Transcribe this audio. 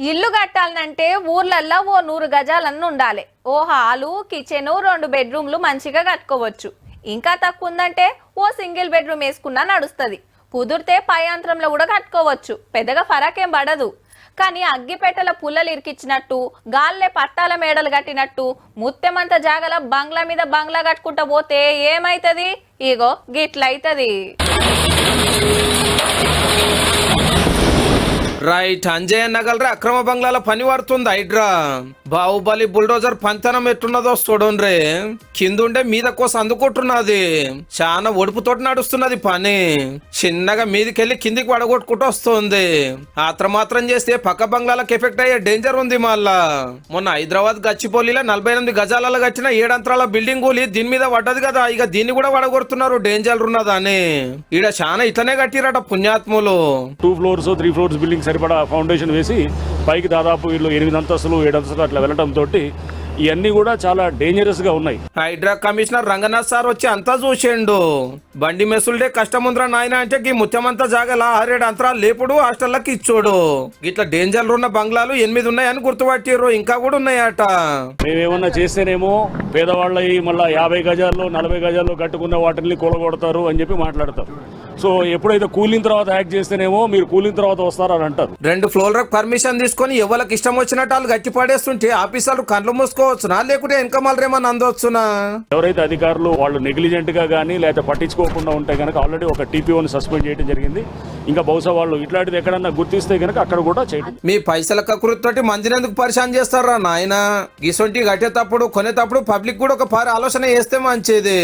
ఇల్లు కట్టాలంటే ఊర్లల్లో ఓ 100 గజాలన్న ఉండాలి. ఓ హాలు, కిచెన్, 2 బెడ్రూమ్లు మంచిగా కట్టుకోవచ్చు. ఇంకా తక్కువ ఉందంటే ఓ సింగిల్ బెడ్రూమ్ వేసుకున్నా నడుస్తుంది. కుదిరితే పై అంతరంలో కూడా కట్టుకోవచ్చు. పెద్దగా ఫరకేం పడదు. కానీ అగ్గిపెట్టెల పుల్లలు ఇరికిచ్చినట్టు, గాల్లే పట్టాల మేడలు కట్టినట్టు ముత్తెమంత జాగల బంగ్లా మీద బంగ్లా కట్టుకుంటా పోతే ఏమైతుంది? ఇగో గిట్లయితది. రైట్. అంజయ్య నగలరా అక్రమ బంగ్లాల పని పడుతుంది హైడ్రా. బాహుబలి బుల్డోజర్ పంతనం ఎట్టున్నదో చూడండి. కిందుండే మీద కోసం అందుకుంటున్నది. చాలా ఒడుపుతోటి నడుస్తున్నది పని. చిన్నగా మీదికెళ్ళి కిందికి వడగొట్టుకుంటూ వస్తుంది. మాత్రం చేస్తే పక్క బంగ్లాలకు ఎఫెక్ట్ అయ్యే డేంజర్ ఉంది. మళ్ళా మొన్న హైదరాబాద్ గచ్చిపోలిలో 48 గజాలలో కట్టిన 7 అంతరాల బిల్డింగ్ కూలి దీని మీద పడ్డది కదా. ఇక దీన్ని కూడా వడగొడుతున్నారు డేంజర్ ఉన్నదని. ఈడ చాలా ఇట్లనే కట్టిరట పుణ్యాత్ములు. 2 floors 3 floors బిల్డింగ్ సరిపడా ఫౌండేషన్ వేసి పైకి దాదాపు వీళ్ళు 8 అంతస్తులు 7 అంతస్తులు అట్లా వెళ్ళడం తోటి ఇవన్నీ కూడా చాలా డేంజరస్ గా ఉన్నాయి. హైడ్రా కమిషనర్ రంగనాథ్ సార్ వచ్చి అంతా చూసిండు. బండి మెసులుడే కష్టం ఉందిరా నాయన అంటే ఈ ముత్యమంతా జాగల 6-7 అంతరాలు లేపుడు హాస్టల్కి ఇచ్చోడు. ఇట్లా డేంజర్ ఉన్న బంగ్లాలు 8 ఉన్నాయని గుర్తుపట్టిర్రు. ఇంకా కూడా ఉన్నాయట. మేమేమన్నా చేస్తేనేమో పేదవాళ్ళవి మళ్ళీ 50 గజాల్లో 40 గజాల్లో కట్టుకున్న వాటిని కూలగొడతారు అని చెప్పి మాట్లాడతారు. సో ఎప్పుడైతే కూలిన తర్వాత యాక్ట్ చేస్తేనేమో మీరు కూలిన తర్వాత వస్తారని అంటారు. 2 ఫ్లోర్లకు పర్మిషన్ తీసుకొని ఎవరికి ఇష్టం వచ్చినట్టు వాళ్ళు గట్టి పడేస్తుంటే ఆఫీసర్లు కళ్ళు మూసుకోవచ్చునా లేకుంటే వెనక మళ్ళరేమన్నా అందవచ్చునా? ఎవరైతే అధికారులు వాళ్ళు నెగ్లిజెంట్ గా కానీ లేకపోతే పట్టించుకోకుండా ఉంటే కనుక ఆల్రెడీ ఒక టీపీఓని సస్పెండ్ చేయడం జరిగింది. ఇంకా బహుశా వాళ్ళు ఇట్లాంటిది ఎక్కడన్నా గుర్తిస్తే కనుక అక్కడ కూడా చేయడం. మీ పైసల కకృతితోటి మందిని ఎందుకు పరిశాన్ చేస్తారా నాయన? గిసొంటి కట్టేటప్పుడు కొనేటప్పుడు పబ్లిక్ కూడా ఒక పారి ఆలోచన చేస్తే మంచిది.